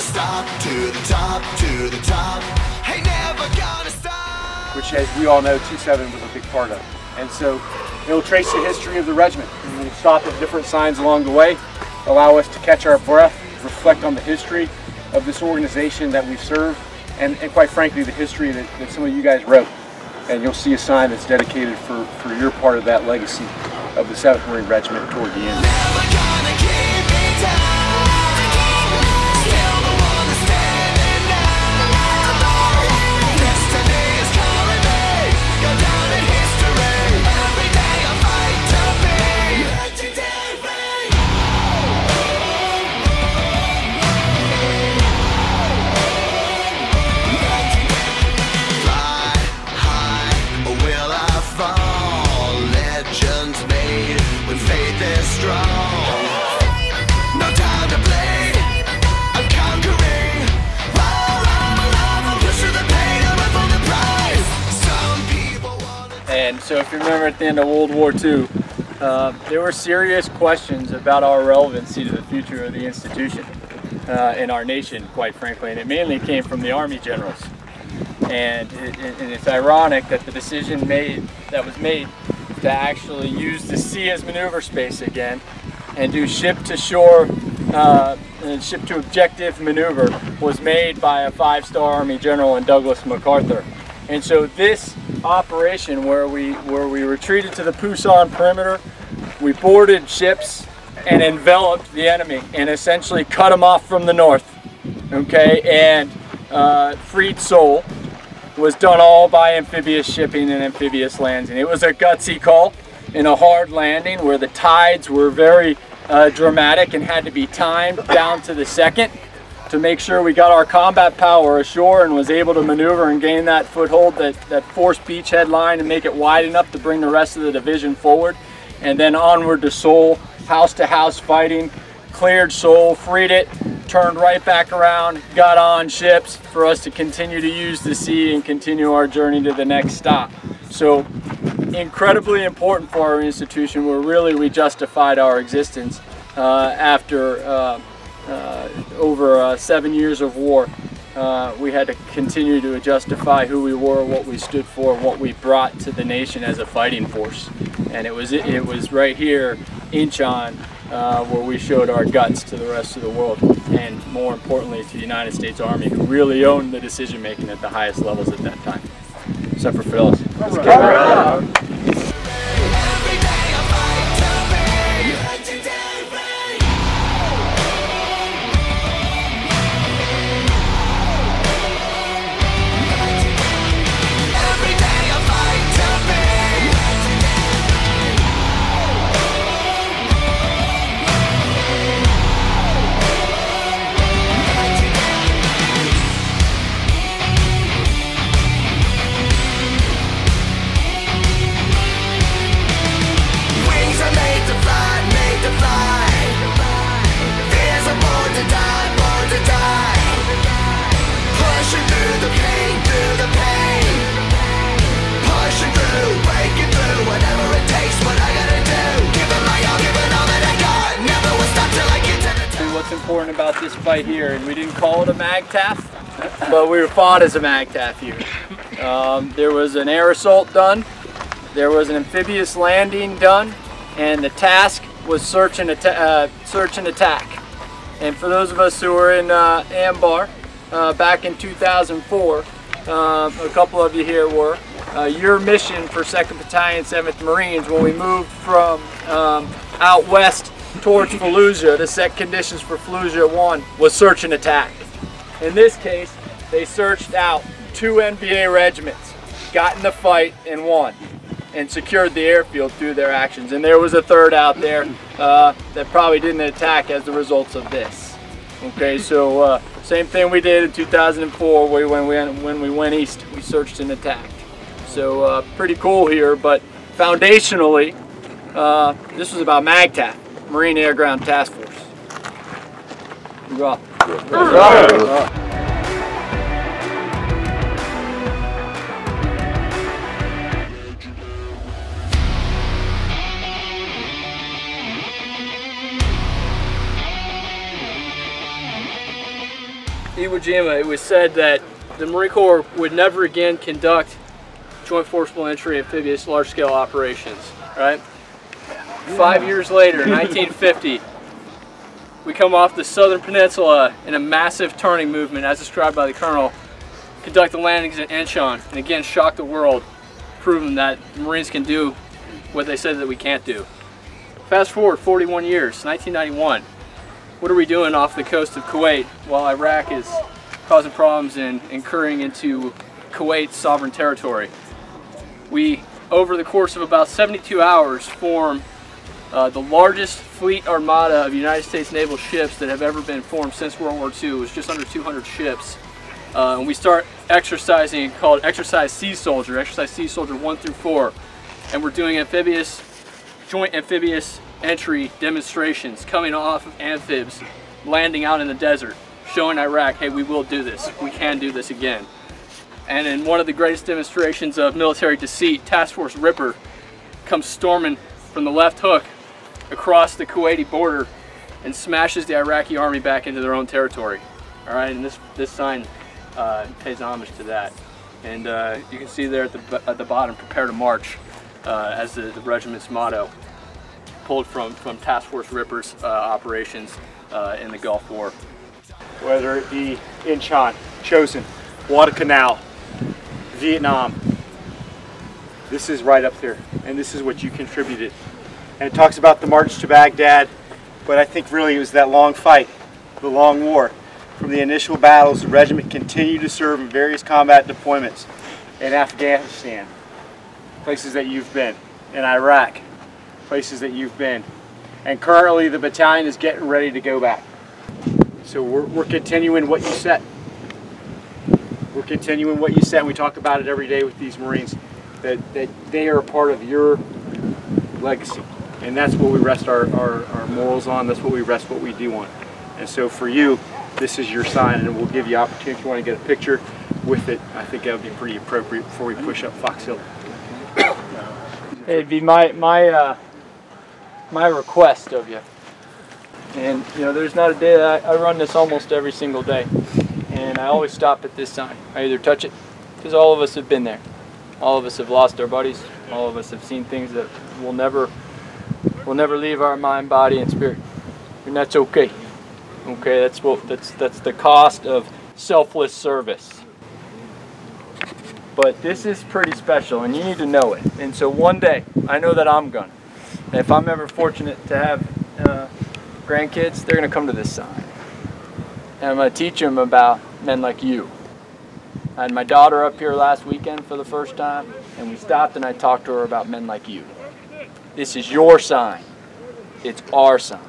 stop, to the top, to the top. Ain't never gonna stop. Which, as we all know, 2-7 was a big part of. And so it'll trace the history of the regiment. And we'll stop at different signs along the way, allow us to catch our breath, reflect on the history of this organization that we serve, and quite frankly, the history that some of you guys wrote. And you'll see a sign that's dedicated for your part of that legacy of the 7th Marine Regiment toward the end. And so if you remember at the end of World War II, there were serious questions about our relevancy to the future of the institution in our nation, quite frankly, and it mainly came from the Army generals. And it's ironic that the decision that was made to actually use the sea as maneuver space again and do ship-to-shore and ship-to-objective maneuver was made by a 5-star Army general in Douglas MacArthur. And so this operation where we retreated to the Pusan perimeter, we boarded ships and enveloped the enemy and essentially cut them off from the north, okay, and freed Seoul, was done all by amphibious shipping and amphibious landing. It was a gutsy call in a hard landing where the tides were very dramatic and had to be timed down to the second to make sure we got our combat power ashore and was able to maneuver and gain that foothold, that forced beachhead line, and make it wide enough to bring the rest of the division forward. And then onward to Seoul, house to house fighting, cleared Seoul, freed it, turned right back around, got on ships for us to continue to use the sea and continue our journey to the next stop. So incredibly important for our institution, where really we justified our existence after over 7 years of war. We had to continue to justify who we were, what we stood for, what we brought to the nation as a fighting force. And it was right here, Inchon, where we showed our guts to the rest of the world, and more importantly to the United States Army, who really owned the decision making at the highest levels at that time. Except for Phyllis. What's important about this fight here, and we didn't call it a MAGTF, but we were fought as a MAGTF here. There was an air assault done, there was an amphibious landing done, and the task was search and attack. And for those of us who were in Ambar back in 2004, a couple of you here were, your mission for 2nd Battalion 7th Marines when we moved from out west towards Fallujah to set conditions for Fallujah 1 was search and attack. In this case, they searched out 2 NBA regiments, got in the fight and won, and secured the airfield through their actions. And there was a 3rd out there that probably didn't attack as the results of this. Okay, so same thing we did in 2004 when we went east, we searched and attacked. So pretty cool here, but foundationally, this was about MAGTF. Marine Air Ground Task Force. Hoorah. Hoorah. Iwo Jima, it was said that the Marine Corps would never again conduct joint forcible entry amphibious large-scale operations, right? 5 years later, 1950, we come off the southern peninsula in a massive turning movement, as described by the Colonel, conduct the landings at Inchon, and again shock the world, proving that the Marines can do what they said that we can't do. Fast forward 41 years, 1991. What are we doing off the coast of Kuwait while Iraq is causing problems and incurring into Kuwait's sovereign territory? We, over the course of about 72 hours, form the largest fleet armada of United States naval ships that have ever been formed since World War II. It was just under 200 ships. And we start exercising called Exercise Sea Soldier, Exercise Sea Soldier 1 through 4. And we're doing joint amphibious entry demonstrations, coming off of amphibs, landing out in the desert, showing Iraq, hey, we will do this. We can do this again. And in one of the greatest demonstrations of military deceit, Task Force Ripper comes storming from the left hook across the Kuwaiti border and smashes the Iraqi army back into their own territory. All right, and this sign pays homage to that. And you can see there at the bottom, prepare to march, as the regiment's motto, pulled from Task Force Ripper's operations in the Gulf War. Whether it be Inchon, Chosin, Guadalcanal, Vietnam, this is right up there, and this is what you contributed. And it talks about the march to Baghdad, but I think really it was that long fight, the long war. From the initial battles, the regiment continued to serve in various combat deployments in Afghanistan, places that you've been, in Iraq, places that you've been, and currently the battalion is getting ready to go back. So we're continuing what you set. We're continuing what you set, and we talk about it every day with these Marines, that they are a part of your legacy. And that's what we rest our morals on, that's what we rest what we do on. And so for you, this is your sign, and we'll give you opportunity if you want to get a picture with it. I think that would be pretty appropriate before we push up Fox Hill. It'd be my request of you. And you know, there's not a day that I run this almost every single day, and I always stop at this sign. I either touch it, because all of us have been there. All of us have lost our buddies. All of us have seen things that will never leave our mind, body, and spirit, and that's okay. Okay, that's the cost of selfless service. But this is pretty special, and you need to know it. And so one day, I know that I'm gonna. And if I'm ever fortunate to have grandkids, they're gonna come to this sign. And I'm gonna teach them about men like you. I had my daughter up here last weekend for the first time, and we stopped and I talked to her about men like you. This is your sign. It's our sign.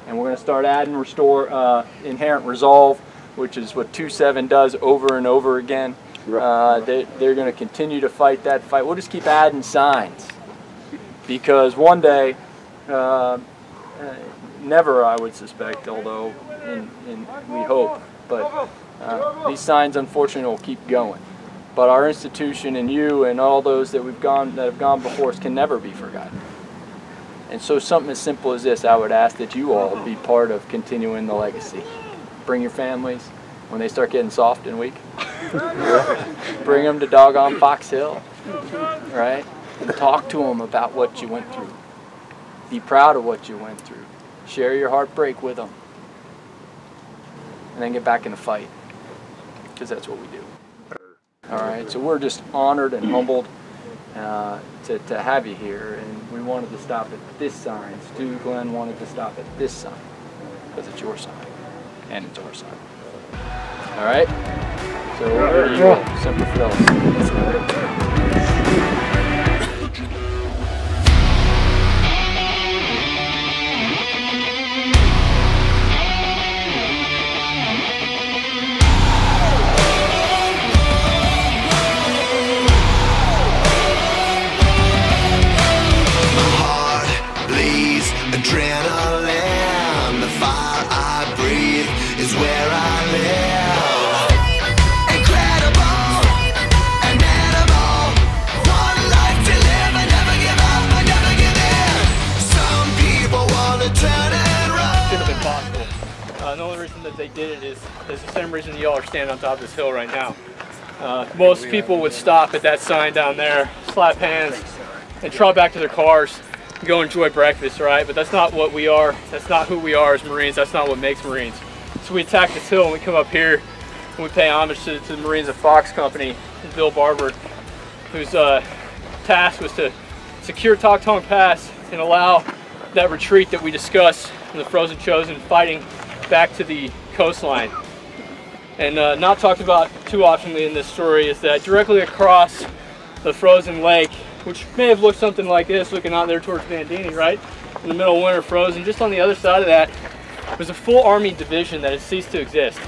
And we're gonna start adding inherent resolve, which is what 2-7 does over and over again. They're going to continue to fight that fight. We'll just keep adding signs, because one day, never I would suspect, although we hope, but these signs unfortunately will keep going. But our institution and you and all those that have gone before us can never be forgotten. And so something as simple as this, I would ask that you all be part of continuing the legacy. Bring your families when they start getting soft and weak. Bring them to doggone Fox Hill, right? And talk to them about what you went through. Be proud of what you went through. Share your heartbreak with them. And then get back in the fight, because that's what we do. All right, so we're just honored and humbled to have you here, and we wanted to stop at this sign. Stu Glenn wanted to stop at this sign, because it's your sign, and it's our sign. All right? So there you go, Semper Fidelis. Adrenaline, the fire I breathe is where I live. Incredible, inimitable, one life to live. I never give up, I never give in. Some people want to turn and run. Should have been possible. The only reason that they did it is the same reason y'all are standing on top of this hill right now. Most people would stop at that sign down there, slap hands, and trot back to their cars and go enjoy breakfast, right? But that's not what we are. That's not who we are as Marines. That's not what makes Marines. So we attack this hill and we come up here and we pay homage to the Marines of Fox Company and Bill Barber, whose task was to secure Tok Tong Pass and allow that retreat that we discussed in the frozen Chosin fighting back to the coastline. And not talked about too oftenly in this story is that directly across the frozen lake, which may have looked something like this, looking out there towards Bandini, right? In the middle of winter frozen, just on the other side of that was a full Army division that had ceased to exist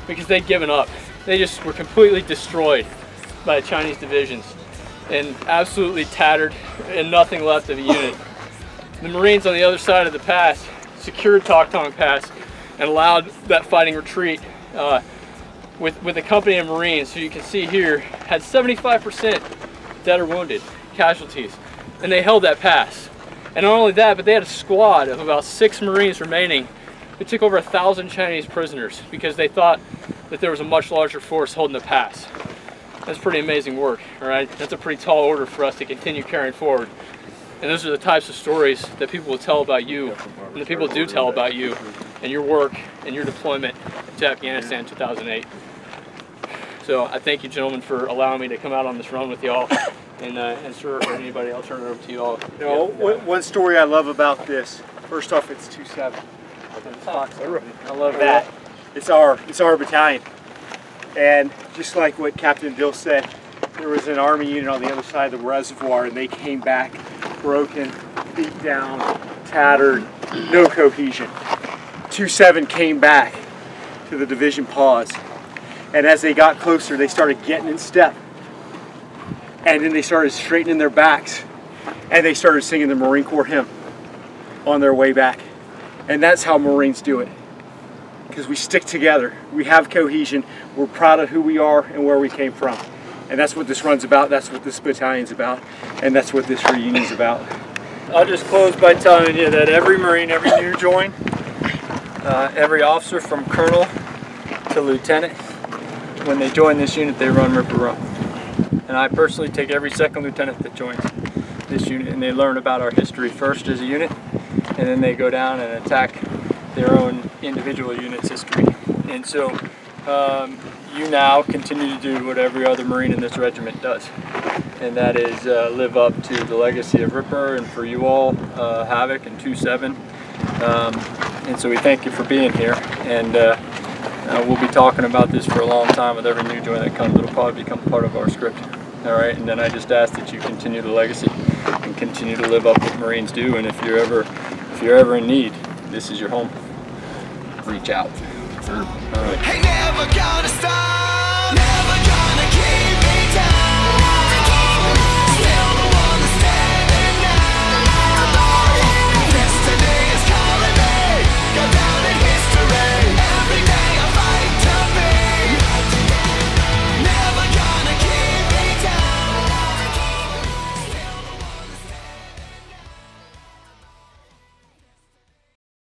because they'd given up. They just were completely destroyed by the Chinese divisions and absolutely tattered and nothing left of a unit. The Marines on the other side of the pass secured Tok Tong Pass and allowed that fighting retreat with a company of Marines, who you can see here had 75% dead or wounded casualties, and they held that pass. And not only that, but they had a squad of about 6 Marines remaining who took over 1,000 Chinese prisoners because they thought that there was a much larger force holding the pass. That's pretty amazing work, all right? That's a pretty tall order for us to continue carrying forward. And those are the types of stories that people will tell about you, and the people do tell about you and your work and your deployment to Afghanistan in 2008. So I thank you, gentlemen, for allowing me to come out on this run with y'all. And sir, or anybody, I'll turn it over to you all. You know, one story I love about this, first off, it's 2-7. I love that. It's our battalion. And just like what Captain Bill said, there was an Army unit on the other side of the reservoir, and they came back broken, beat down, tattered, no cohesion. 2-7 came back to the division pause. And as they got closer, they started getting in step. And then they started straightening their backs. And they started singing the Marine Corps hymn on their way back. And that's how Marines do it. Because we stick together. We have cohesion. We're proud of who we are and where we came from. And that's what this run's about. That's what this battalion's about. And that's what this reunion's about. I'll just close by telling you that every Marine, every new join, every officer from colonel to lieutenant, when they join this unit, they run Ripper Run. And I personally take every second lieutenant that joins this unit, and they learn about our history first as a unit, and then they go down and attack their own individual unit's history. And so you now continue to do what every other Marine in this regiment does, and that is live up to the legacy of Ripper, and for you all, Havoc and 2-7. And so we thank you for being here, and we'll be talking about this for a long time with every new join that comes. It'll probably become part of our script. All right, and then I just ask that you continue the legacy and continue to live up what Marines do. And if you're ever in need, this is your home. Reach out. All right. Ain't never gonna stop.